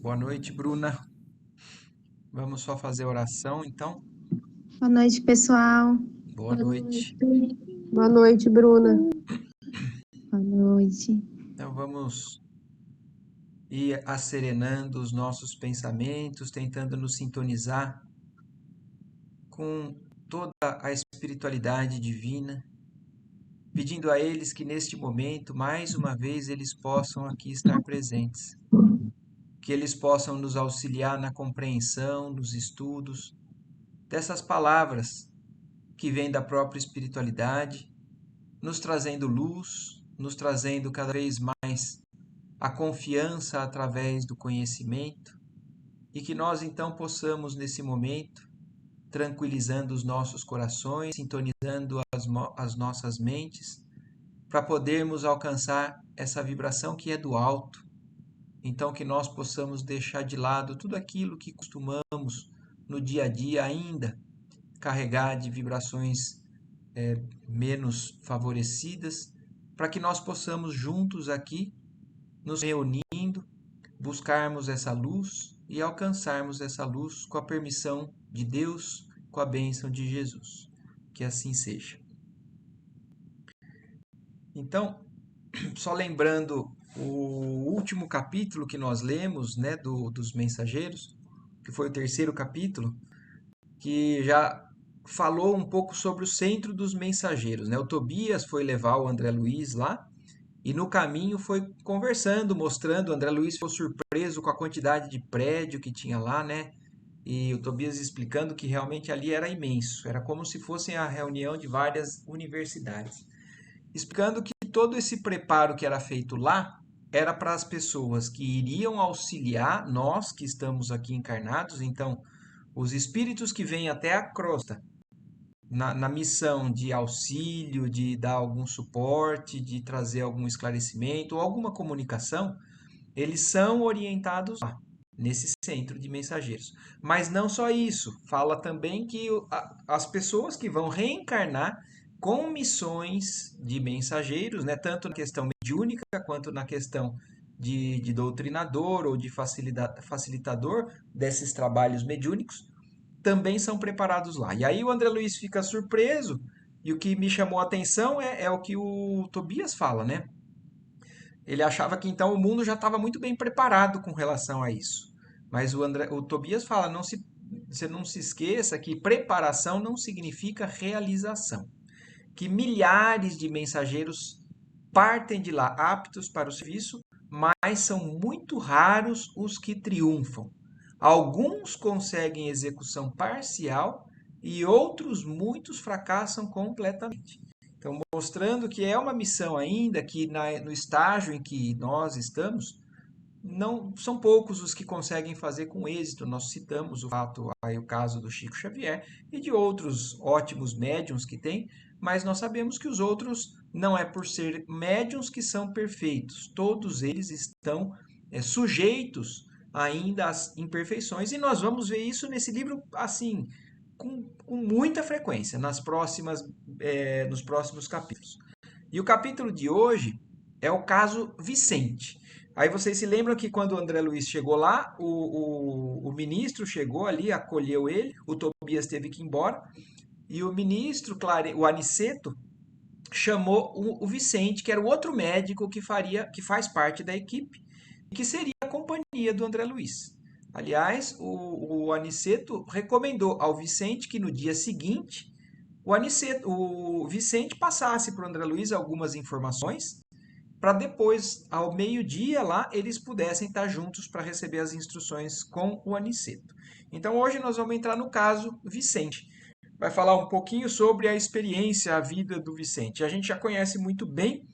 Boa noite, Bruna. Vamos só fazer oração, então? Boa noite, pessoal. Boa noite. Boa noite, Bruna. Boa noite. Então vamos ir asserenando os nossos pensamentos, tentando nos sintonizar com toda a espiritualidade divina, pedindo a eles que neste momento, mais uma vez, eles possam aqui estar presentes, que eles possam nos auxiliar na compreensão, nos estudos dessas palavras que vêm da própria espiritualidade, nos trazendo luz, nos trazendo cada vez mais a confiança através do conhecimento, e que nós então possamos nesse momento, tranquilizando os nossos corações, sintonizando as nossas mentes, para podermos alcançar essa vibração que é do alto. Então que nós possamos deixar de lado tudo aquilo que costumamos no dia a dia ainda carregar de vibrações menos favorecidas, para que nós possamos juntos aqui nos reunindo, buscarmos essa luz e alcançarmos essa luz com a permissão de Deus, com a bênção de Jesus. Que assim seja. Então, só lembrando o último capítulo que nós lemos, né, dos Mensageiros, que foi o terceiro capítulo, que já falou um pouco sobre o centro dos mensageiros, né? O Tobias foi levar o André Luiz lá, e no caminho foi conversando, mostrando. O André Luiz ficou surpreso com a quantidade de prédio que tinha lá, né? E o Tobias explicando que realmente ali era imenso, era como se fosse a reunião de várias universidades. Explicando que todo esse preparo que era feito lá era para as pessoas que iriam auxiliar nós que estamos aqui encarnados. Então, os espíritos que vêm até a crosta na missão de auxílio, de dar algum suporte, de trazer algum esclarecimento ou alguma comunicação, eles são orientados lá, nesse centro de mensageiros. Mas não só isso, fala também que as pessoas que vão reencarnar com missões de mensageiros, né, tanto na questão mediúnica quanto na questão de doutrinador ou de facilitador desses trabalhos mediúnicos, também são preparados lá. E aí o André Luiz fica surpreso, e o que me chamou a atenção é o que o Tobias fala, né? Ele achava que então o mundo já estava muito bem preparado com relação a isso. Mas o Tobias fala, você não se esqueça que preparação não significa realização. Que milhares de mensageiros partem de lá aptos para o serviço, mas são muito raros os que triunfam. Alguns conseguem execução parcial e outros, muitos, fracassam completamente. Então, mostrando que é uma missão ainda, que no estágio em que nós estamos, não são poucos os que conseguem fazer com êxito. Nós citamos o caso do Chico Xavier e de outros ótimos médiuns que tem, mas nós sabemos que os outros não é por ser médiuns que são perfeitos. Todos eles estão sujeitos ainda às imperfeições, e nós vamos ver isso nesse livro assim com muita frequência nos próximos capítulos. E o capítulo de hoje é o caso Vicente. Aí vocês se lembram que quando o André Luiz chegou lá, o ministro chegou ali, acolheu ele, o Tobias teve que ir embora, e o ministro, o Aniceto, chamou o Vicente, que era o outro médico que faz parte da equipe, e que seria a companhia do André Luiz. Aliás, o Aniceto recomendou ao Vicente que no dia seguinte o Vicente passasse para o André Luiz algumas informações, para depois, ao meio-dia lá, eles pudessem estar juntos para receber as instruções com o Aniceto. Então hoje nós vamos entrar no caso Vicente. Vai falar um pouquinho sobre a experiência, a vida do Vicente. A gente já conhece muito bem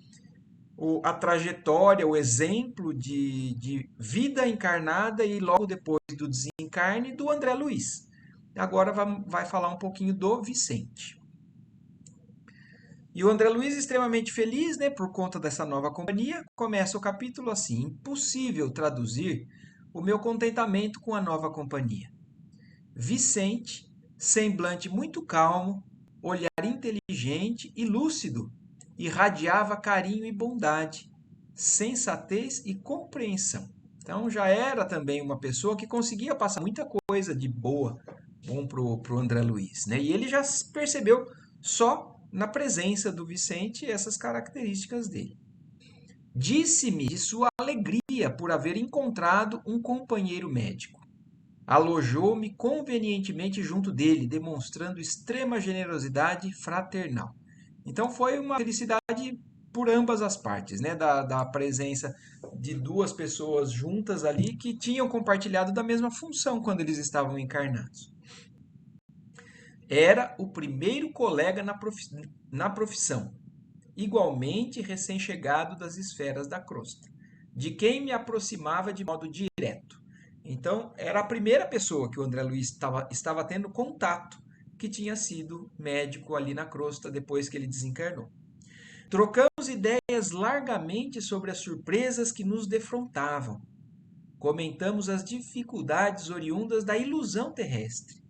a trajetória, o exemplo de vida encarnada e logo depois do desencarne do André Luiz. Agora vai falar um pouquinho do Vicente. E o André Luiz, extremamente feliz, né, por conta dessa nova companhia, começa o capítulo assim: impossível traduzir o meu contentamento com a nova companhia. Vicente, semblante muito calmo, olhar inteligente e lúcido, irradiava carinho e bondade, sensatez e compreensão. Então já era também uma pessoa que conseguia passar muita coisa de bom pro André Luiz, né? E ele já percebeu só na presença do Vicente essas características dele. Disse-me de sua alegria por haver encontrado um companheiro médico. Alojou-me convenientemente junto dele, demonstrando extrema generosidade fraternal. Então foi uma felicidade por ambas as partes, né? Da presença de duas pessoas juntas ali que tinham compartilhado da mesma função quando eles estavam encarnados. Era o primeiro colega na profissão, igualmente recém-chegado das esferas da crosta, de quem me aproximava de modo direto. Então, era a primeira pessoa que o André Luiz estava tendo contato, que tinha sido médico ali na crosta depois que ele desencarnou. Trocamos ideias largamente sobre as surpresas que nos defrontavam. Comentamos as dificuldades oriundas da ilusão terrestre,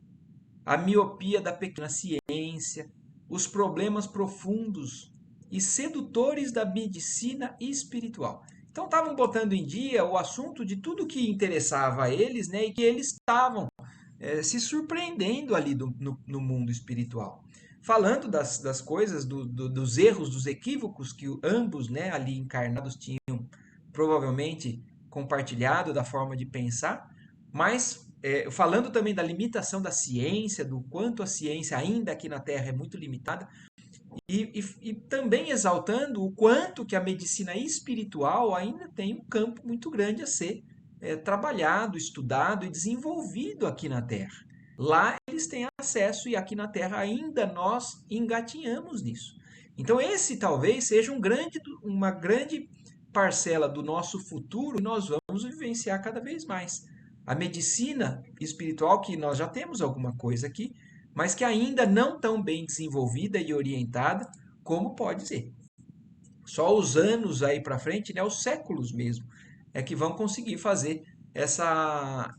a miopia da pequena ciência, os problemas profundos e sedutores da medicina espiritual. Então estavam botando em dia o assunto de tudo que interessava a eles, né, e que eles estavam se surpreendendo ali no mundo espiritual. Falando das coisas, dos erros, dos equívocos que ambos, né, ali encarnados tinham provavelmente compartilhado da forma de pensar, mas falando também da limitação da ciência, do quanto a ciência ainda aqui na Terra é muito limitada, e também exaltando o quanto que a medicina espiritual ainda tem um campo muito grande a ser trabalhado, estudado e desenvolvido aqui na Terra. Lá eles têm acesso e aqui na Terra ainda nós engatinhamos nisso. Então esse talvez seja uma grande parcela do nosso futuro que nós vamos vivenciar cada vez mais. A medicina espiritual, que nós já temos alguma coisa aqui, mas que ainda não tão bem desenvolvida e orientada como pode ser. Só os anos aí para frente, né, os séculos mesmo, é que vão conseguir fazer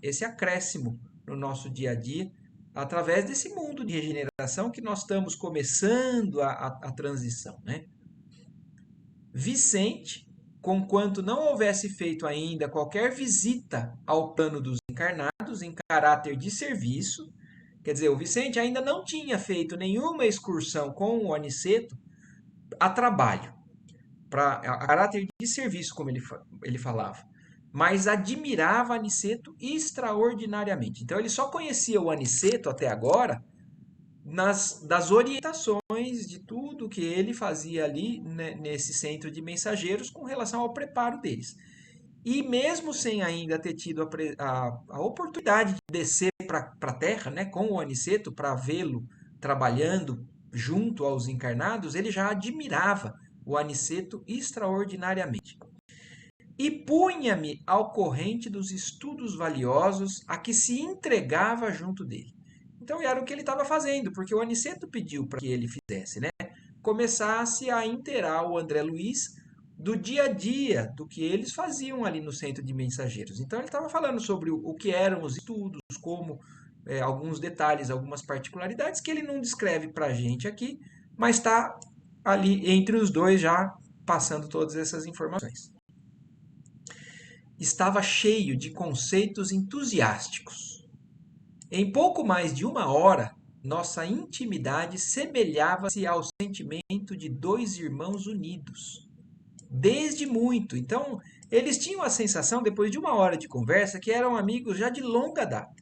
esse acréscimo no nosso dia a dia, através desse mundo de regeneração que nós estamos começando a transição, né? Vicente, conquanto não houvesse feito ainda qualquer visita ao plano dos encarnados em caráter de serviço, quer dizer, o Vicente ainda não tinha feito nenhuma excursão com o Aniceto a trabalho, a caráter de serviço, como ele falava, mas admirava Aniceto extraordinariamente. Então ele só conhecia o Aniceto até agora das orientações de tudo que ele fazia ali, né, nesse centro de mensageiros com relação ao preparo deles. E mesmo sem ainda ter tido a oportunidade de descer para a Terra, né, com o Aniceto, para vê-lo trabalhando junto aos encarnados, ele já admirava o Aniceto extraordinariamente. E punha-me ao corrente dos estudos valiosos a que se entregava junto dele. Então era o que ele estava fazendo, porque o Aniceto pediu para que ele fizesse, né? Começasse a inteirar o André Luiz do dia a dia, do que eles faziam ali no centro de mensageiros. Então ele estava falando sobre o que eram os estudos, como alguns detalhes, algumas particularidades que ele não descreve para a gente aqui, mas está ali entre os dois já passando todas essas informações. Estava cheio de conceitos entusiásticos. Em pouco mais de uma hora, nossa intimidade semelhava-se ao sentimento de dois irmãos unidos. Desde muito. Então, eles tinham a sensação, depois de uma hora de conversa, que eram amigos já de longa data.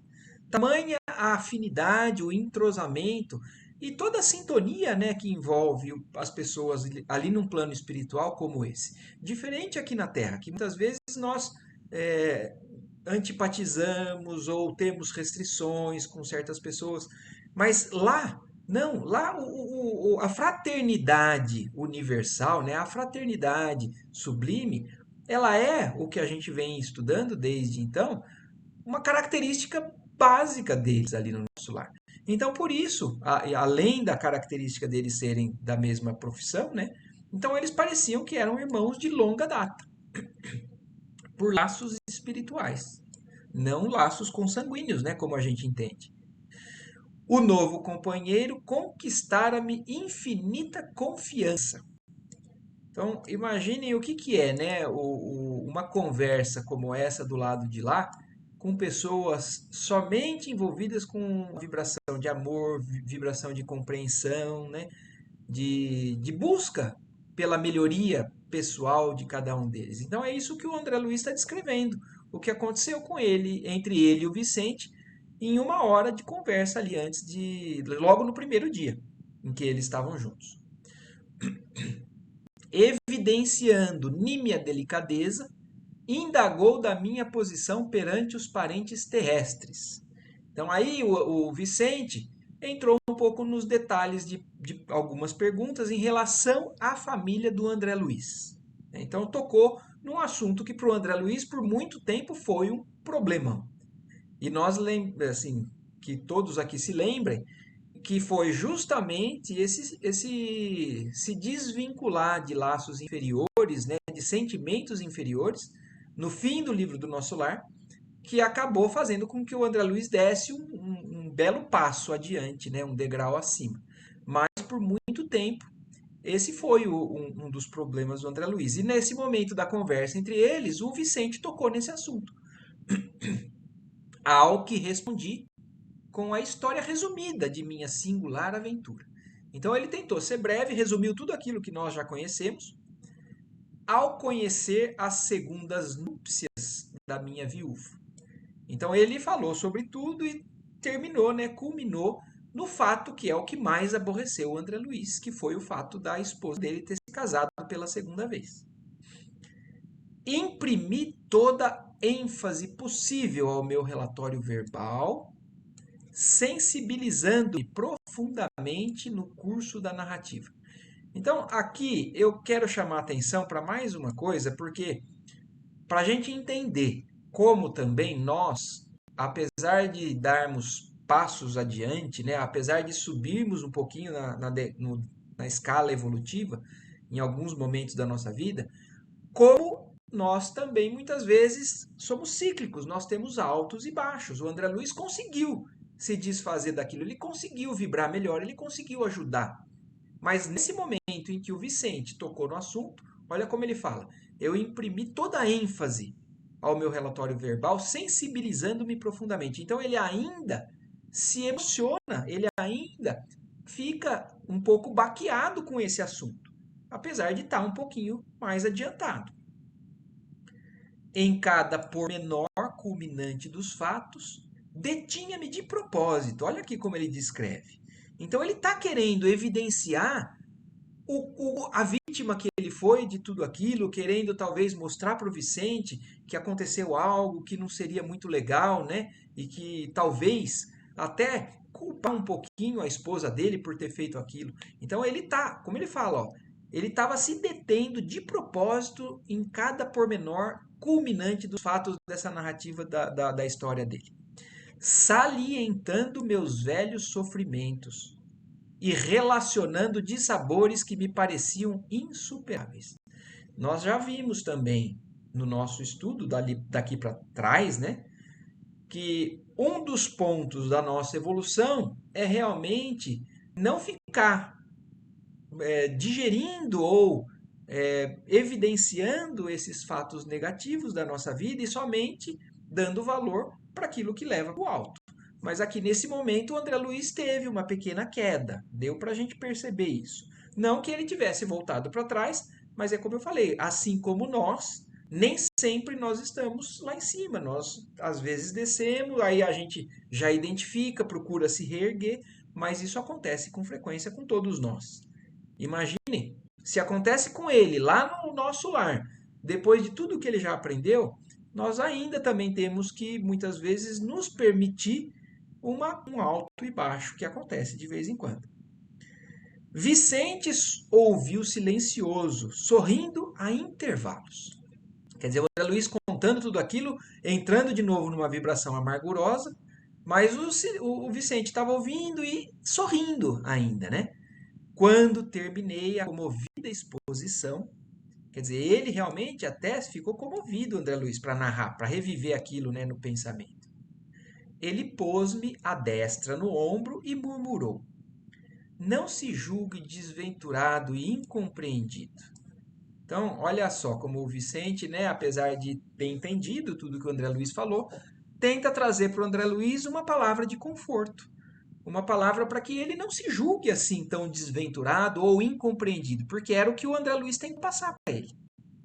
Tamanha a afinidade, o entrosamento e toda a sintonia, né, que envolve as pessoas ali num plano espiritual como esse. Diferente aqui na Terra, que muitas vezes nós antipatizamos ou temos restrições com certas pessoas, mas lá não, lá a fraternidade universal, né, a fraternidade sublime, ela é o que a gente vem estudando desde então, uma característica básica deles ali no nosso lar. Então, por isso, além da característica deles serem da mesma profissão, né, então eles pareciam que eram irmãos de longa data, por laços espirituais, não laços consanguíneos, né, como a gente entende. O novo companheiro conquistara-me infinita confiança. Então, imaginem o que que é, né, uma conversa como essa do lado de lá, com pessoas somente envolvidas com vibração de amor, vibração de compreensão, né, de busca pela melhoria pessoal de cada um deles. Então, é isso que o André Luiz está descrevendo, o que aconteceu com ele, entre ele e o Vicente, em uma hora de conversa ali antes logo no primeiro dia em que eles estavam juntos. Evidenciando nímia delicadeza, indagou da minha posição perante os parentes terrestres. Então aí o Vicente entrou um pouco nos detalhes de algumas perguntas em relação à família do André Luiz. Então tocou num assunto que para o André Luiz por muito tempo foi um problemão. E nós, assim, que todos aqui se lembrem, que foi justamente esse se desvincular de laços inferiores, né, de sentimentos inferiores, no fim do livro do Nosso Lar, que acabou fazendo com que o André Luiz desse um belo passo adiante, né, um degrau acima. Mas por muito tempo, esse foi um dos problemas do André Luiz. E nesse momento da conversa entre eles, o Vicente tocou nesse assunto. Ao que respondi com a história resumida de minha singular aventura. Então ele tentou ser breve, resumiu tudo aquilo que nós já conhecemos, ao conhecer as segundas núpcias da minha viúva. Então ele falou sobre tudo e terminou, né, culminou no fato que é o que mais aborreceu o André Luiz, que foi o fato da esposa dele ter se casado pela segunda vez. Imprimi toda ênfase possível ao meu relatório verbal, sensibilizando-me profundamente no curso da narrativa. Então, aqui eu quero chamar a atenção para mais uma coisa, porque para a gente entender como também nós, apesar de darmos passos adiante, né, apesar de subirmos um pouquinho na escala evolutiva, em alguns momentos da nossa vida, como nós também muitas vezes somos cíclicos, nós temos altos e baixos. O André Luiz conseguiu se desfazer daquilo, ele conseguiu vibrar melhor, ele conseguiu ajudar. Mas nesse momento em que o Vicente tocou no assunto, olha como ele fala: eu imprimi toda a ênfase ao meu relatório verbal, sensibilizando-me profundamente. Então ele ainda se emociona, ele ainda fica um pouco baqueado com esse assunto, apesar de estar um pouquinho mais adiantado. Em cada pormenor culminante dos fatos, detinha-me de propósito. Olha aqui como ele descreve. Então ele está querendo evidenciar a vítima que ele foi de tudo aquilo, querendo talvez mostrar para o Vicente que aconteceu algo que não seria muito legal, né? E que talvez até culpar um pouquinho a esposa dele por ter feito aquilo. Então ele tá, como ele fala, ó, ele estava se detendo de propósito em cada pormenor culminante dos fatos dessa narrativa da história dele, salientando meus velhos sofrimentos e relacionando dissabores que me pareciam insuperáveis. Nós já vimos também no nosso estudo daqui para trás, né, que um dos pontos da nossa evolução é realmente não ficar digerindo ou evidenciando esses fatos negativos da nossa vida e somente dando valor para aquilo que leva para o alto. Mas aqui nesse momento o André Luiz teve uma pequena queda, deu para a gente perceber isso. Não que ele tivesse voltado para trás, mas é como eu falei, assim como nós, nem sempre nós estamos lá em cima. Nós às vezes descemos, aí a gente já identifica, procura se reerguer, mas isso acontece com frequência com todos nós. Imagine se acontece com ele lá no nosso lar, depois de tudo que ele já aprendeu, nós ainda também temos que muitas vezes nos permitir um alto e baixo que acontece de vez em quando. Vicente ouviu silencioso, sorrindo a intervalos. Quer dizer, o André Luiz contando tudo aquilo, entrando de novo numa vibração amargurosa, mas o Vicente estava ouvindo e sorrindo ainda, né? Quando terminei a comovida exposição, quer dizer, ele realmente até ficou comovido, André Luiz, para narrar, para reviver aquilo, né, no pensamento. Ele pôs-me a destra no ombro e murmurou: não se julgue desventurado e incompreendido. Então, olha só como o Vicente, né, apesar de ter entendido tudo que o André Luiz falou, tenta trazer para o André Luiz uma palavra de conforto, uma palavra para que ele não se julgue assim tão desventurado ou incompreendido, porque era o que o André Luiz tem que passar para ele.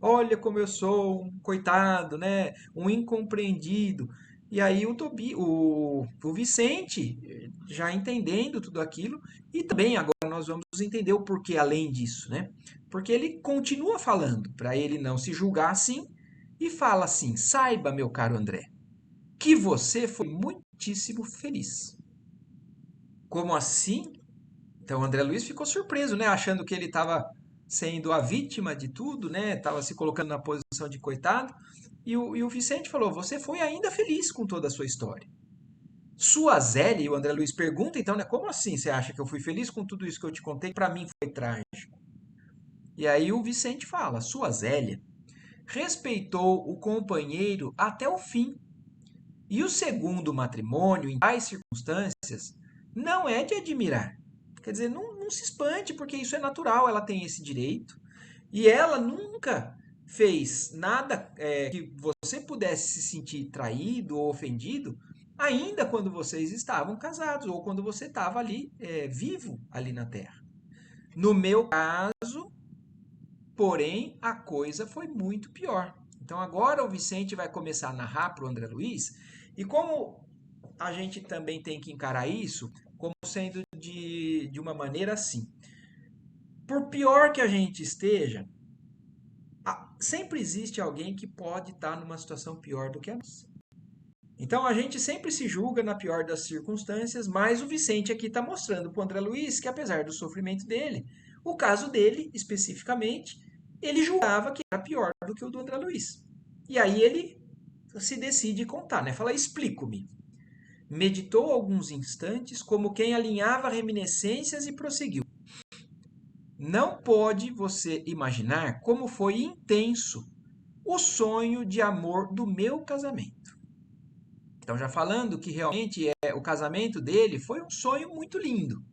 Olha como eu sou um coitado, né? Um incompreendido. E aí o Vicente, já entendendo tudo aquilo, e também agora nós vamos entender o porquê além disso, né? Porque ele continua falando para ele não se julgar assim e fala assim: saiba, meu caro André, que você foi muitíssimo feliz. Como assim? Então o André Luiz ficou surpreso, né? Achando que ele estava sendo a vítima de tudo, né? Estava se colocando na posição de coitado. E o Vicente falou: você foi ainda feliz com toda a sua história. Sua Zélia, e o André Luiz pergunta, então, né? Como assim você acha que eu fui feliz com tudo isso que eu te contei? Para mim foi trágico. E aí o Vicente fala: sua Zélia respeitou o companheiro até o fim. E o segundo matrimônio, em tais circunstâncias, não é de admirar. Quer dizer, não se espante, porque isso é natural, ela tem esse direito. E ela nunca fez nada que você pudesse se sentir traído ou ofendido, ainda quando vocês estavam casados ou quando você estava ali vivo ali na Terra. No meu caso, porém, a coisa foi muito pior. Então agora o Vicente vai começar a narrar para o André Luiz, e como a gente também tem que encarar isso como sendo de uma maneira assim. Por pior que a gente esteja, sempre existe alguém que pode estar numa situação pior do que a nossa. Então a gente sempre se julga na pior das circunstâncias, mas o Vicente aqui está mostrando para o André Luiz que, apesar do sofrimento dele, o caso dele, especificamente, ele julgava que era pior do que o do André Luiz. E aí ele se decide contar, né? Fala, explico-me. Meditou alguns instantes, como quem alinhava reminiscências e prosseguiu. Não pode você imaginar como foi intenso o sonho de amor do meu casamento. Então, já falando que realmente o casamento dele foi um sonho muito lindo.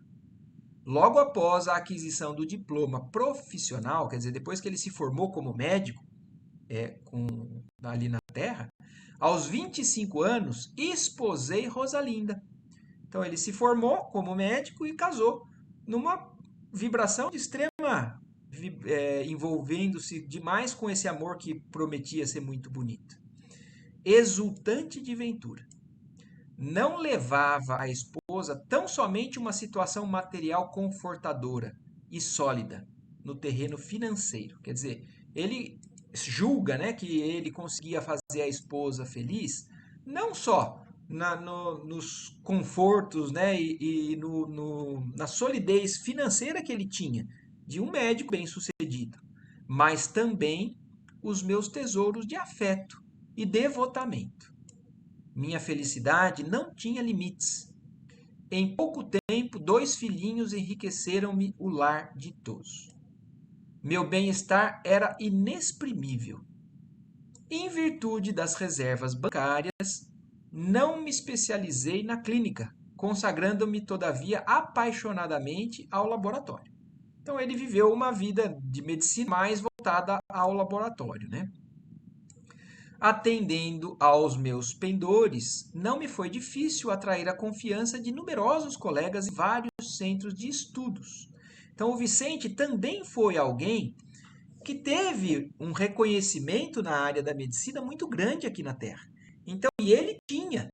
Logo após a aquisição do diploma profissional, quer dizer, depois que ele se formou como médico ali na Terra, aos 25 anos, esposei Rosalinda. Então, ele se formou como médico e casou numa vibração de extrema, envolvendo-se demais com esse amor que prometia ser muito bonito. Exultante de ventura. Não levava a esposa tão somente uma situação material confortadora e sólida no terreno financeiro. Quer dizer, ele julga, né, que ele conseguia fazer a esposa feliz, não só nos confortos, né, na solidez financeira que ele tinha de um médico bem-sucedido, mas também os meus tesouros de afeto e devotamento. Minha felicidade não tinha limites. Em pouco tempo, 2 filhinhos enriqueceram-me o lar ditoso. Meu bem-estar era inexprimível. Em virtude das reservas bancárias, não me especializei na clínica, consagrando-me, todavia, apaixonadamente ao laboratório. Então, ele viveu uma vida de medicina mais voltada ao laboratório, né? Atendendo aos meus pendores, não me foi difícil atrair a confiança de numerosos colegas em vários centros de estudos. Então, o Vicente também foi alguém que teve um reconhecimento na área da medicina muito grande aqui na Terra. Então, e ele tinha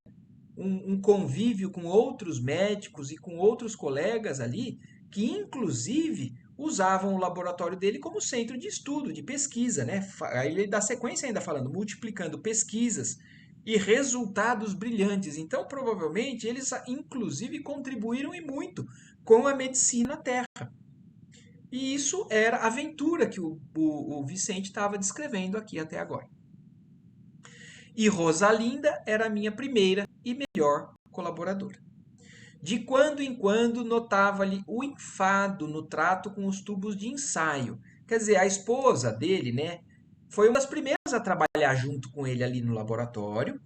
um convívio com outros médicos e com outros colegas ali, que inclusive usavam o laboratório dele como centro de estudo, de pesquisa, né? Aí ele dá sequência ainda falando, multiplicando pesquisas e resultados brilhantes. Então, provavelmente, eles inclusive contribuíram e muito com a medicina na Terra. E isso era a aventura que o Vicente estava descrevendo aqui até agora. E Rosalinda era a minha primeira e melhor colaboradora. De quando em quando notava-lhe o enfado no trato com os tubos de ensaio. Quer dizer, a esposa dele, né, foi uma das primeiras a trabalhar junto com ele ali no laboratório,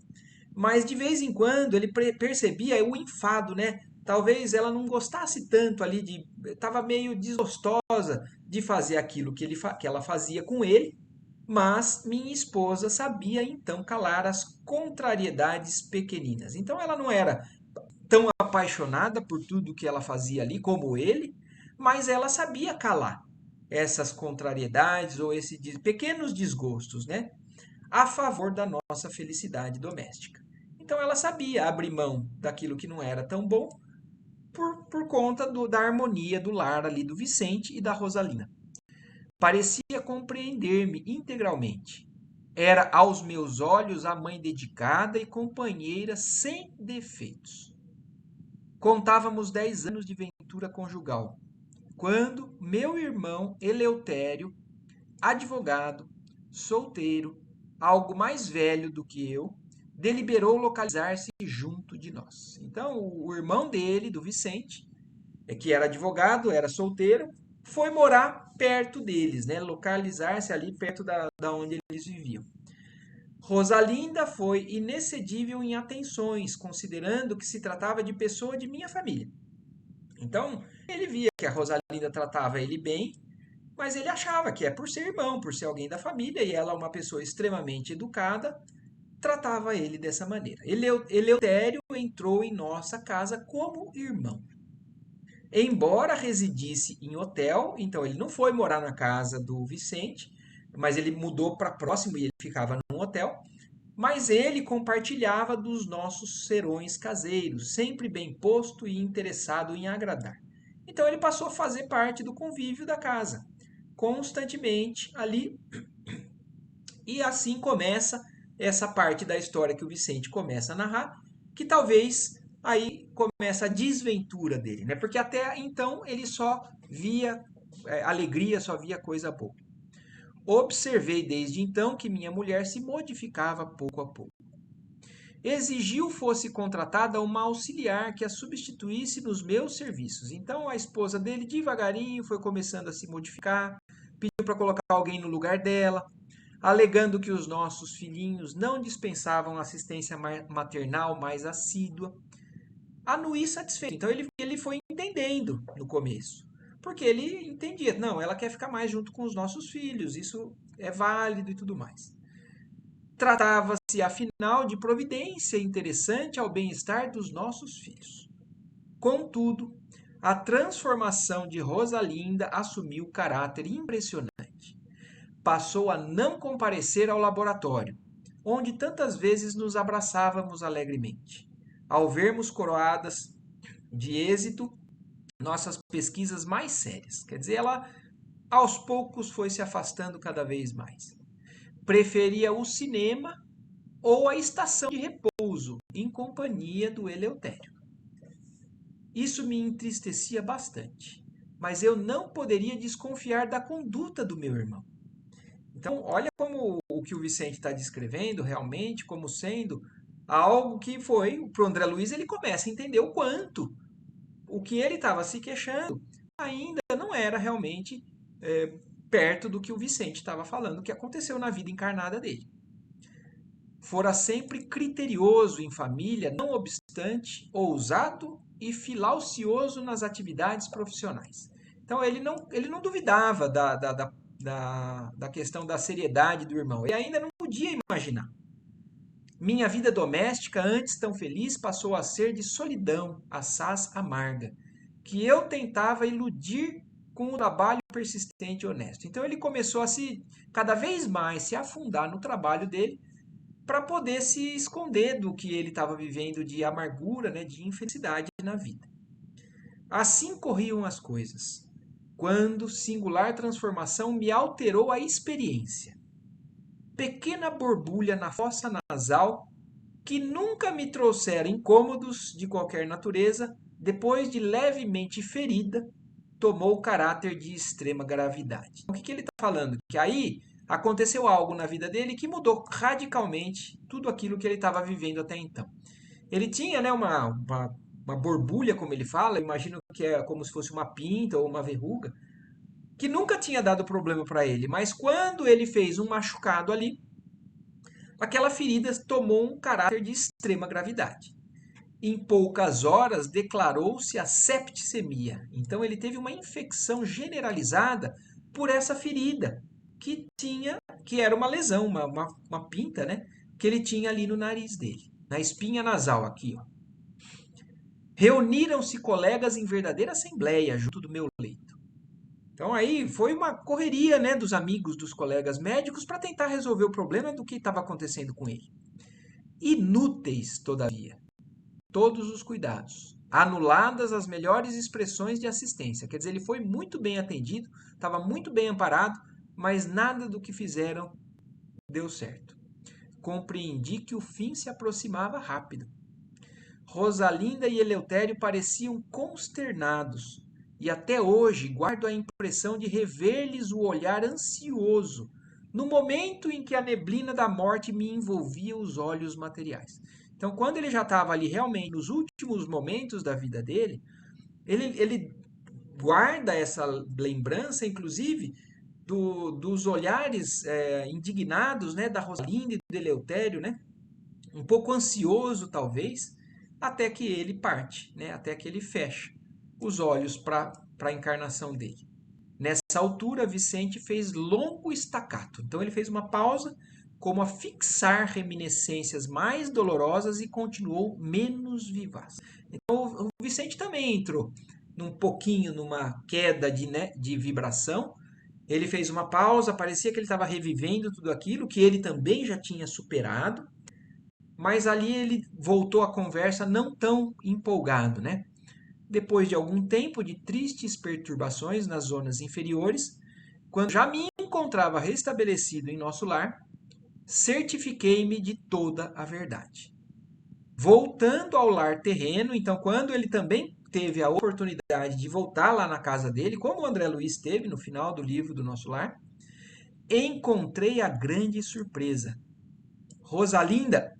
mas de vez em quando ele percebia o enfado, né? talvez ela não gostasse tanto ali estava meio desgostosa de fazer aquilo que ela fazia com ele, mas minha esposa sabia então calar as contrariedades pequeninas. Então ela não era tão apaixonada por tudo que ela fazia ali como ele, mas ela sabia calar essas contrariedades ou esses pequenos desgostos, né? A favor da nossa felicidade doméstica. Então ela sabia abrir mão daquilo que não era tão bom por conta da harmonia do lar ali do Vicente e da Rosalina. Parecia compreender-me integralmente. Era aos meus olhos a mãe dedicada e companheira sem defeitos. Contávamos 10 anos de ventura conjugal, quando meu irmão Eleutério, advogado, solteiro, algo mais velho do que eu, deliberou localizar-se junto de nós. Então, o irmão dele, do Vicente, que era advogado, era solteiro, foi morar perto deles, né? Localizar-se ali perto da onde eles viviam. Rosalinda foi inexcedível em atenções, considerando que se tratava de pessoa de minha família. Então, ele via que a Rosalinda tratava ele bem, mas ele achava que por ser irmão, por ser alguém da família, e ela uma pessoa extremamente educada, tratava ele dessa maneira. Eleutério entrou em nossa casa como irmão. Embora residisse em hotel, então ele não foi morar na casa do Vicente, mas ele mudou para próximo e ele ficava num hotel. Mas ele compartilhava dos nossos serões caseiros, sempre bem posto e interessado em agradar. Então ele passou a fazer parte do convívio da casa, constantemente ali. E assim começa essa parte da história que o Vicente começa a narrar, que talvez aí começa a desventura dele, né? Porque até então ele só via alegria, só via coisa boa. Observei desde então que minha mulher se modificava pouco a pouco. Exigiu fosse contratada uma auxiliar que a substituísse nos meus serviços. Então a esposa dele devagarinho foi começando a se modificar, pediu para colocar alguém no lugar dela, alegando que os nossos filhinhos não dispensavam assistência maternal mais assídua. A Nui satisfeito. Então ele foi entendendo no começo, porque ele entendia, não, ela quer ficar mais junto com os nossos filhos, isso é válido e tudo mais. Tratava-se, afinal, de providência interessante ao bem-estar dos nossos filhos. Contudo, a transformação de Rosalinda assumiu caráter impressionante. Passou a não comparecer ao laboratório, onde tantas vezes nos abraçávamos alegremente, ao vermos coroadas de êxito nossas pesquisas mais sérias. Quer dizer, ela aos poucos foi se afastando cada vez mais. Preferia o cinema ou a estação de repouso, em companhia do Eleutério. Isso me entristecia bastante, mas eu não poderia desconfiar da conduta do meu irmão. Então, olha como o que o Vicente está descrevendo realmente como sendo algo que foi, para o André Luiz, ele começa a entender o quanto o que ele estava se queixando ainda não era realmente perto do que o Vicente estava falando, que aconteceu na vida encarnada dele. Fora sempre criterioso em família, não obstante, ousado e filaucioso nas atividades profissionais. Então ele não duvidava da questão da seriedade do irmão. Ele ainda não podia imaginar. Minha vida doméstica, antes tão feliz, passou a ser de solidão, assaz amarga, que eu tentava iludir com o trabalho persistente e honesto. Então ele começou a cada vez mais se afundar no trabalho dele, para poder se esconder do que ele estava vivendo de amargura, né, de infelicidade na vida. Assim corriam as coisas, quando singular transformação me alterou a experiência. Pequena borbulha na fossa nasal, que nunca me trouxera incômodos de qualquer natureza, depois de levemente ferida, tomou caráter de extrema gravidade. O que ele está falando? Que aí aconteceu algo na vida dele que mudou radicalmente tudo aquilo que ele estava vivendo até então. Ele tinha, né, uma borbulha, como ele fala, eu imagino que é como se fosse uma pinta ou uma verruga, que nunca tinha dado problema para ele, mas quando ele fez um machucado ali, aquela ferida tomou um caráter de extrema gravidade. Em poucas horas declarou-se a septicemia. Então ele teve uma infecção generalizada por essa ferida que era uma lesão, uma pinta, né? Que ele tinha ali no nariz dele, na espinha nasal aqui, ó. Reuniram-se colegas em verdadeira assembleia junto do meu leito. Então aí foi uma correria, né, dos amigos, dos colegas médicos para tentar resolver o problema do que estava acontecendo com ele. Inúteis, todavia, todos os cuidados, anuladas as melhores expressões de assistência. Quer dizer, ele foi muito bem atendido, estava muito bem amparado, mas nada do que fizeram deu certo. Compreendi que o fim se aproximava rápido. Rosalinda e Eleutério pareciam consternados, e até hoje guardo a impressão de rever-lhes o olhar ansioso, no momento em que a neblina da morte me envolvia os olhos materiais. Então, quando ele já estava ali realmente nos últimos momentos da vida dele, ele guarda essa lembrança, inclusive, dos olhares indignados, né, da Rosalinda e do Eleutério, né, um pouco ansioso talvez, até que ele parte, né, até que ele fecha os olhos para a encarnação dele. Nessa altura, Vicente fez longo estacato. Então ele fez uma pausa, como a fixar reminiscências mais dolorosas e continuou menos vivaz. Então o Vicente também entrou num pouquinho numa queda de vibração. Ele fez uma pausa, parecia que ele estava revivendo tudo aquilo que ele também já tinha superado, mas ali ele voltou à conversa não tão empolgado, né? Depois de algum tempo de tristes perturbações nas zonas inferiores, quando já me encontrava restabelecido em nosso lar, certifiquei-me de toda a verdade. Voltando ao lar terreno, então quando ele também teve a oportunidade de voltar lá na casa dele, como o André Luiz teve no final do livro do Nosso Lar, encontrei a grande surpresa. Rosalinda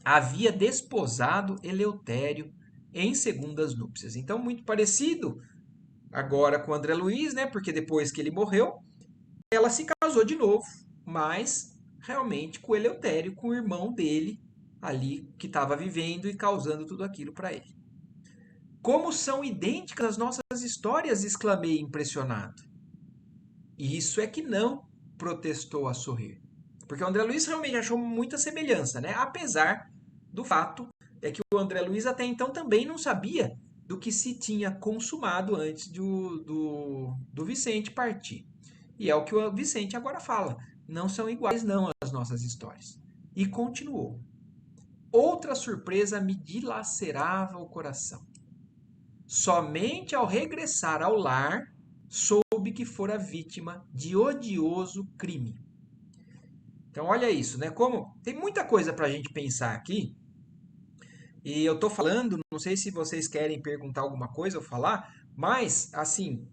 havia desposado Eleutério em segundas núpcias. Então, muito parecido agora com o André Luiz, né? Porque depois que ele morreu, ela se casou de novo, mas realmente com o Eleutério, com o irmão dele ali que estava vivendo e causando tudo aquilo para ele. Como são idênticas as nossas histórias, exclamei impressionado. Isso é que não, protestou a sorrir. Porque o André Luiz realmente achou muita semelhança, né? Apesar do fato é que o André Luiz até então também não sabia do que se tinha consumado antes do Vicente partir. E é o que o Vicente agora fala. Não são iguais não as nossas histórias. E continuou. Outra surpresa me dilacerava o coração. Somente ao regressar ao lar, soube que fora vítima de odioso crime. Então olha isso, né? Como tem muita coisa para a gente pensar aqui. E eu tô falando, não sei se vocês querem perguntar alguma coisa ou falar, mas assim,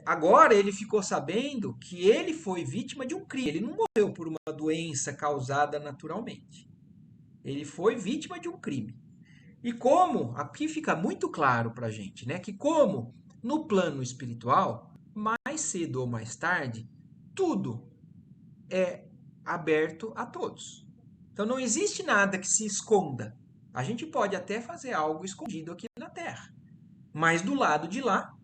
agora ele ficou sabendo que ele foi vítima de um crime. Ele não morreu por uma doença causada naturalmente. Ele foi vítima de um crime. E como, aqui fica muito claro para a gente, né? Que como no plano espiritual, mais cedo ou mais tarde, tudo é aberto a todos. Então não existe nada que se esconda. A gente pode até fazer algo escondido aqui na Terra, mas do lado de lá,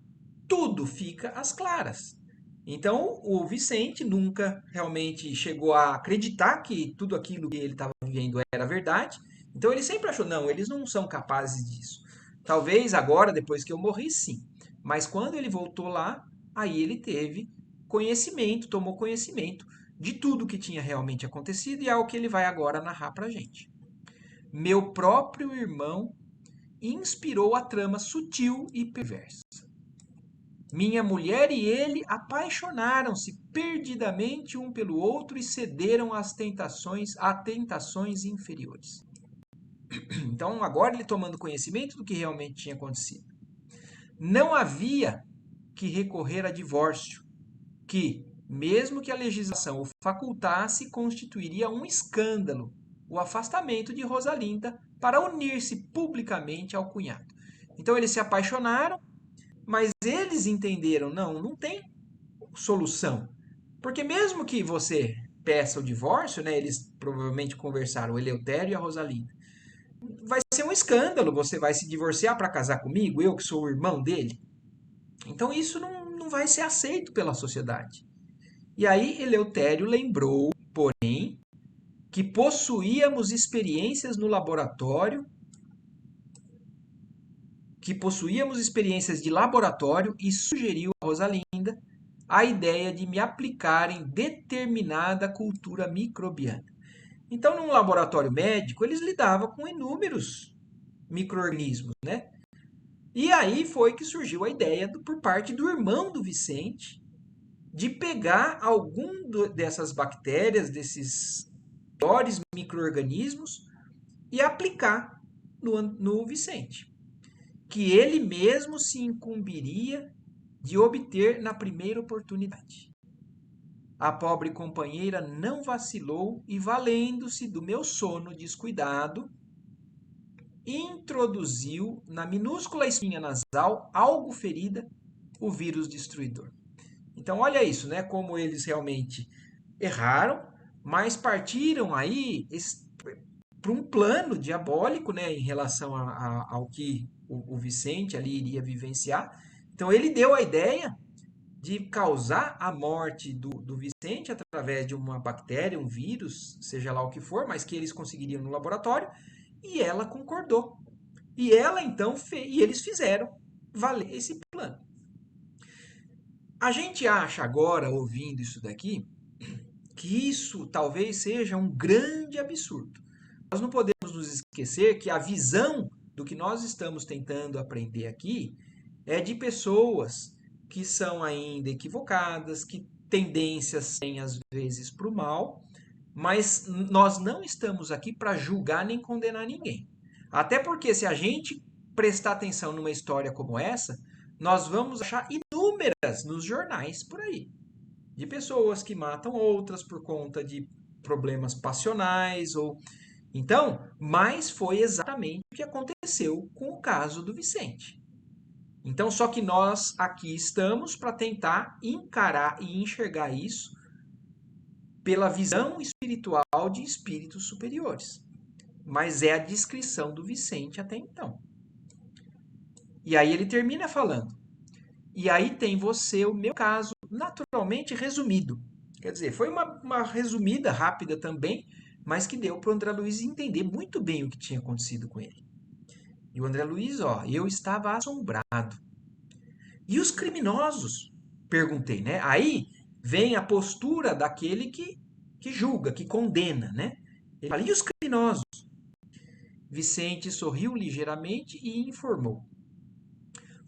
tudo fica às claras. Então o Vicente nunca realmente chegou a acreditar que tudo aquilo que ele estava vivendo era verdade. Então ele sempre achou, não, eles não são capazes disso. Talvez agora, depois que eu morri, sim. Mas quando ele voltou lá, aí ele teve conhecimento, tomou conhecimento de tudo que tinha realmente acontecido e é o que ele vai agora narrar para a gente. Meu próprio irmão inspirou a trama sutil e perversa. Minha mulher e ele apaixonaram-se perdidamente um pelo outro e cederam às tentações inferiores. Então, agora ele tomando conhecimento do que realmente tinha acontecido. Não havia que recorrer a divórcio, que, mesmo que a legislação o facultasse, constituiria um escândalo o afastamento de Rosalinda para unir-se publicamente ao cunhado. Então eles se apaixonaram, mas eles entenderam, não tem solução. Porque mesmo que você peça o divórcio, né, eles provavelmente conversaram, o Eleutério e a Rosalinda, vai ser um escândalo, você vai se divorciar para casar comigo, eu que sou o irmão dele. Então isso não vai ser aceito pela sociedade. E aí Eleutério lembrou, porém, que possuíamos experiências no laboratório, de laboratório e sugeriu a Rosalinda a ideia de me aplicar em determinada cultura microbiana. Então, num laboratório médico, eles lidavam com inúmeros micro-organismos, né? E aí foi que surgiu a ideia, por parte do irmão do Vicente, de pegar dessas bactérias, desses piores micro-organismos, e aplicar no Vicente, que ele mesmo se incumbiria de obter na primeira oportunidade. A pobre companheira não vacilou e, valendo-se do meu sono descuidado, introduziu na minúscula espinha nasal, algo ferida, o vírus destruidor. Então, olha isso, né? Como eles realmente erraram, mas partiram aí para um plano diabólico, né, em relação ao que o Vicente ali iria vivenciar. Então, ele deu a ideia de causar a morte do Vicente através de uma bactéria, um vírus, seja lá o que for, mas que eles conseguiriam no laboratório, e ela concordou. E ela então e eles fizeram valer esse plano. A gente acha agora, ouvindo isso daqui, que isso talvez seja um grande absurdo. Nós não podemos nos esquecer que a visão do que nós estamos tentando aprender aqui é de pessoas que são ainda equivocadas, que tendências têm às vezes para o mal, mas nós não estamos aqui para julgar nem condenar ninguém. Até porque se a gente prestar atenção numa história como essa, nós vamos achar inúmeras nos jornais por aí, de pessoas que matam outras por conta de problemas passionais ou então, mas foi exatamente o que aconteceu com o caso do Vicente. Então, só que nós aqui estamos para tentar encarar e enxergar isso pela visão espiritual de espíritos superiores. Mas é a descrição do Vicente até então. E aí ele termina falando. E aí tem você, o meu caso, naturalmente resumido. Quer dizer, foi uma resumida rápida também, mas que deu para o André Luiz entender muito bem o que tinha acontecido com ele. E o André Luiz, ó, eu estava assombrado. E os criminosos? Perguntei, né? Aí vem a postura daquele que julga, que condena, né? Ele fala, e os criminosos? Vicente sorriu ligeiramente e informou.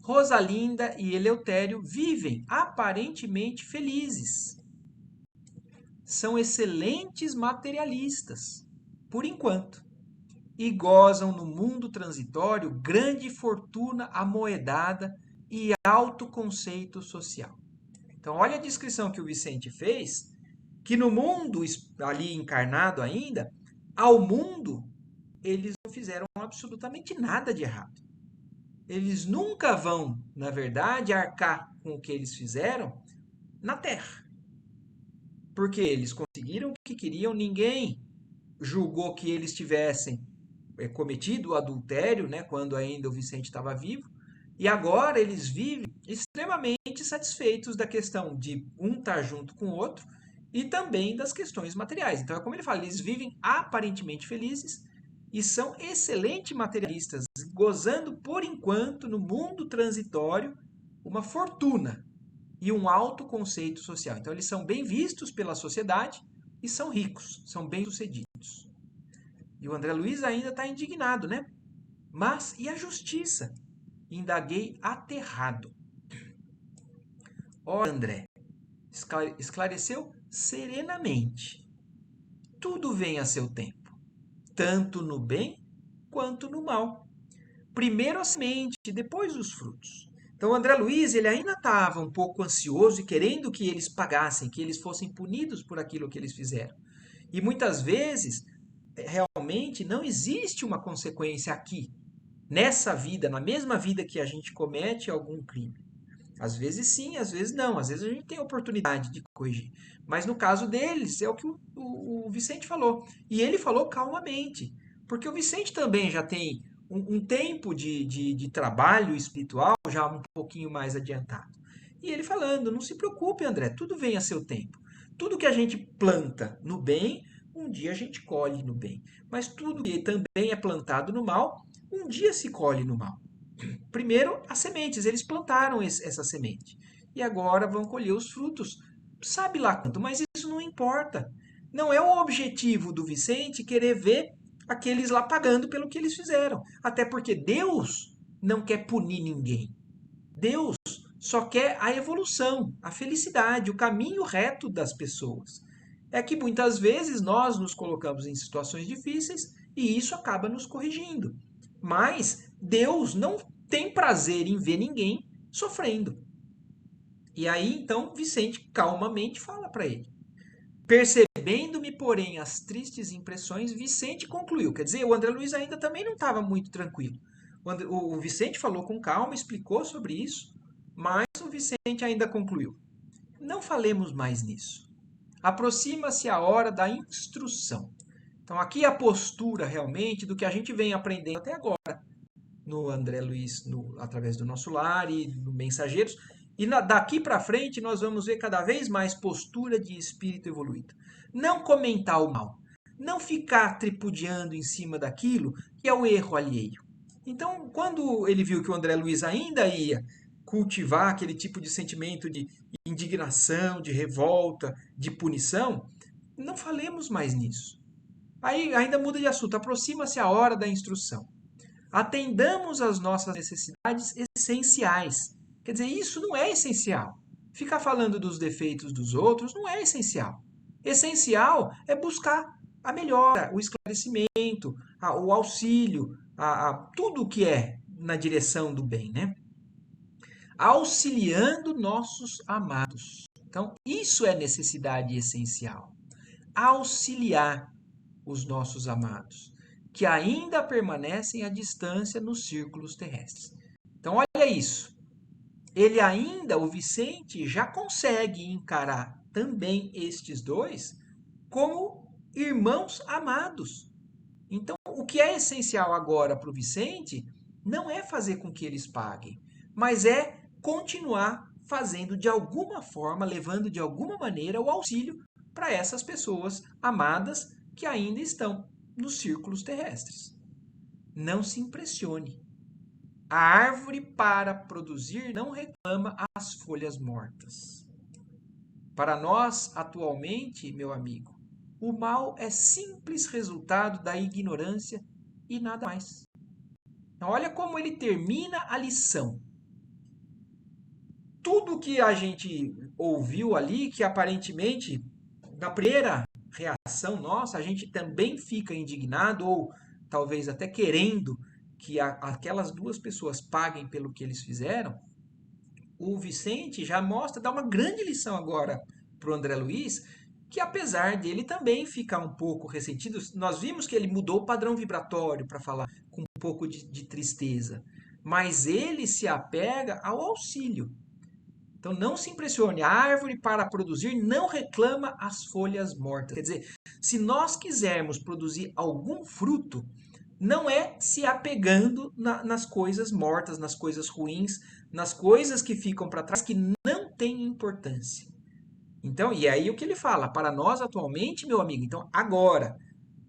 Rosalinda e Eleutério vivem aparentemente felizes. São excelentes materialistas, por enquanto, e gozam no mundo transitório grande fortuna amoedada e alto conceito social. Então, olha a descrição que o Vicente fez, que no mundo ali encarnado ainda, ao mundo, eles não fizeram absolutamente nada de errado. Eles nunca vão, na verdade, arcar com o que eles fizeram na Terra. Porque eles conseguiram o que queriam, ninguém julgou que eles tivessem cometido o adultério, né, quando ainda o Vicente estava vivo, e agora eles vivem extremamente satisfeitos da questão de um estar junto com o outro e também das questões materiais. Então é como ele fala, eles vivem aparentemente felizes e são excelentes materialistas, gozando por enquanto no mundo transitório uma fortuna e um alto conceito social. Então eles são bem vistos pela sociedade e são ricos, são bem-sucedidos. E o André Luiz ainda está indignado, né? Mas e a justiça? Indaguei aterrado. Ora, André, esclareceu serenamente. Tudo vem a seu tempo, tanto no bem quanto no mal. Primeiro a semente, depois os frutos. Então o André Luiz ele ainda estava um pouco ansioso e querendo que eles pagassem, que eles fossem punidos por aquilo que eles fizeram. E muitas vezes, realmente, não existe uma consequência aqui, nessa vida, na mesma vida que a gente comete algum crime. Às vezes sim, às vezes não. Às vezes a gente tem a oportunidade de corrigir. Mas no caso deles, é o que o Vicente falou. E ele falou calmamente. Porque o Vicente também já tem um tempo de trabalho espiritual já um pouquinho mais adiantado. E ele falando, não se preocupe, André, tudo vem a seu tempo. Tudo que a gente planta no bem, um dia a gente colhe no bem. Mas tudo que também é plantado no mal, um dia se colhe no mal. Primeiro, as sementes, eles plantaram essa semente. E agora vão colher os frutos. Sabe lá quanto, mas isso não importa. Não é o objetivo do Vicente querer ver aqueles lá pagando pelo que eles fizeram. Até porque Deus não quer punir ninguém. Deus só quer a evolução, a felicidade, o caminho reto das pessoas. É que muitas vezes nós nos colocamos em situações difíceis e isso acaba nos corrigindo. Mas Deus não tem prazer em ver ninguém sofrendo. E aí, então, Vicente calmamente fala para ele. Percebendo-me, porém, as tristes impressões, Vicente concluiu. Quer dizer, o André Luiz ainda também não estava muito tranquilo. O Vicente falou com calma, explicou sobre isso, mas o Vicente ainda concluiu. Não falemos mais nisso. Aproxima-se a hora da instrução. Então, aqui a postura realmente do que a gente vem aprendendo até agora no André Luiz, através do nosso lar e no Mensageiros. E daqui para frente nós vamos ver cada vez mais postura de espírito evoluído. Não comentar o mal. Não ficar tripudiando em cima daquilo que é o erro alheio. Então, quando ele viu que o André Luiz ainda ia cultivar aquele tipo de sentimento de indignação, de revolta, de punição, não falemos mais nisso. Aí ainda muda de assunto, aproxima-se a hora da instrução. Atendamos às nossas necessidades essenciais. Quer dizer, isso não é essencial. Ficar falando dos defeitos dos outros não é essencial. Essencial é buscar a melhora, o esclarecimento, o auxílio, tudo o que é na direção do bem, né? Auxiliando nossos amados. Então, isso é necessidade essencial. Auxiliar os nossos amados, que ainda permanecem à distância nos círculos terrestres. Então, olha isso. Ele ainda, o Vicente, já consegue encarar também estes dois como irmãos amados. Então, o que é essencial agora para o Vicente não é fazer com que eles paguem, mas é continuar fazendo de alguma forma, levando de alguma maneira o auxílio para essas pessoas amadas que ainda estão nos círculos terrestres. Não se impressione. A árvore para produzir não reclama as folhas mortas. Para nós, atualmente, meu amigo, o mal é simples resultado da ignorância e nada mais. Então, olha como ele termina a lição. Tudo que a gente ouviu ali, que aparentemente, na primeira reação nossa, a gente também fica indignado ou talvez até querendo que aquelas duas pessoas paguem pelo que eles fizeram, o Vicente já mostra, dá uma grande lição agora para o André Luiz, que apesar dele também ficar um pouco ressentido, nós vimos que ele mudou o padrão vibratório para falar com um pouco de tristeza, mas ele se apega ao auxílio. Então não se impressione, a árvore para produzir não reclama as folhas mortas. Quer dizer, se nós quisermos produzir algum fruto, não é se apegando nas coisas mortas, nas coisas ruins, nas coisas que ficam para trás, que não têm importância. Então, e aí o que ele fala? Para nós atualmente, meu amigo, então agora,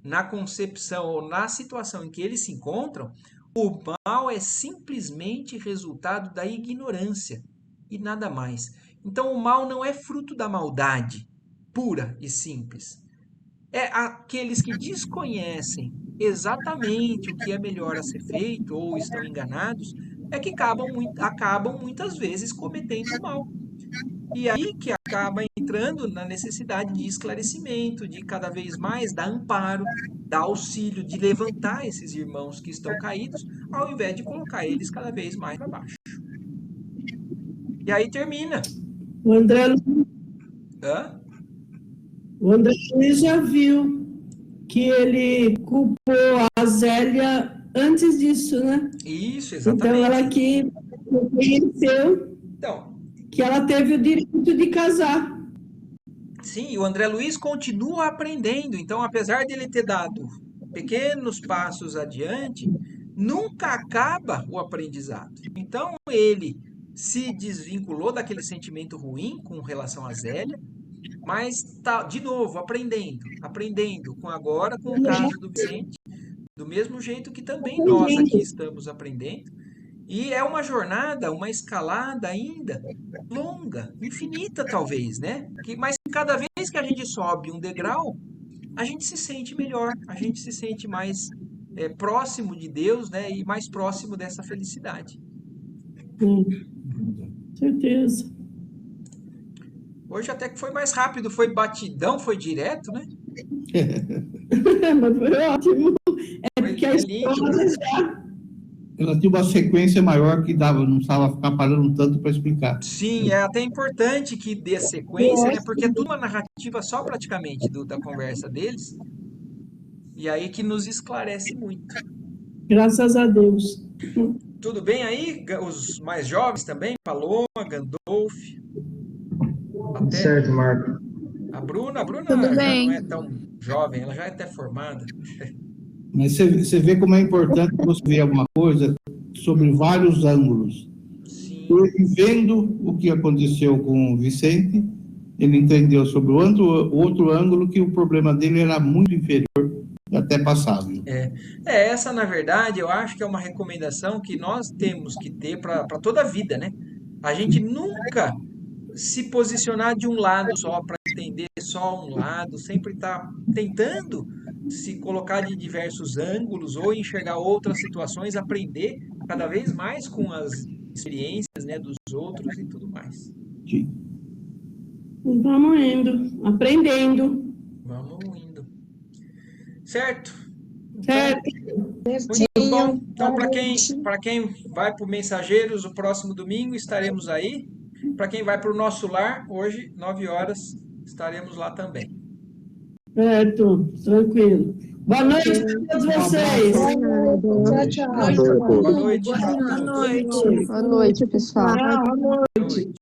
na concepção ou na situação em que eles se encontram, o mal é simplesmente resultado da ignorância e nada mais. Então o mal não é fruto da maldade pura e simples. É aqueles que desconhecem exatamente o que é melhor a ser feito ou estão enganados, é que acabam muitas vezes cometendo o mal. E aí que acaba entrando na necessidade de esclarecimento, de cada vez mais dar amparo, dar auxílio, de levantar esses irmãos que estão caídos, ao invés de colocar eles cada vez mais para baixo. E aí termina. O André, Hã? o André Luiz já viu que ele culpou a Zélia antes disso, né? Isso, Então, exatamente. ela que reconheceu Então, que ela teve o direito de casar. sim, o André Luiz continua aprendendo. Então, apesar de ele ter dado pequenos passos adiante, nunca acaba o aprendizado. Então ele se desvinculou daquele sentimento ruim com relação a Zélia, mas está, de novo, aprendendo com agora, com o caso do Vicente, do mesmo jeito que também nós aqui estamos aprendendo. E é uma jornada, uma escalada ainda longa, infinita talvez, né? Mas cada vez que a gente sobe um degrau, a gente se sente melhor, a gente se sente mais próximo de Deus, né? E mais próximo dessa felicidade. Certeza. Hoje até que foi mais rápido, foi batidão, foi direto, né? Mas foi ótimo. É porque a lindo. escola já... Ela tinha uma sequência maior que dava, não precisava ficar parando tanto para explicar. Sim, é até importante que dê sequência, né? Porque é tudo uma narrativa só praticamente da conversa deles. E aí que nos esclarece muito. Graças a Deus. Tudo bem aí? Os mais jovens também? Paloma, Gandolf. Até Certo, Marco. a Bruna Tudo já bem. não é tão jovem, ela já é até formada. Mas você vê como é importante você ver alguma coisa sobre vários ângulos. Sim, Ele vendo o que aconteceu com o Vicente, ele entendeu sobre o outro ângulo que o problema dele era muito inferior e até passável. essa na verdade eu acho que é uma recomendação que nós temos que ter para toda a vida, né? A gente nunca se posicionar de um lado só, para entender só um lado, sempre estar tentando se colocar de diversos ângulos ou enxergar outras situações, aprender cada vez mais com as experiências, né, dos outros e tudo mais. Sim. Vamos indo, aprendendo. Vamos indo. Certo? Certo? Muito bom. Então, para quem vai para o Mensageiros, o próximo domingo estaremos aí. Para quem vai para o Nosso Lar, hoje, 9 horas, estaremos lá também. Certo, tranquilo. Boa noite a todos vocês. Tchau, tchau. Boa noite. Boa noite. Boa noite, pessoal. Boa noite.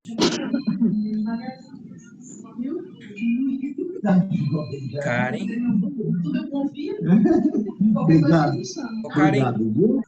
Karen. Obrigado. Ô, Karen, Obrigado, viu?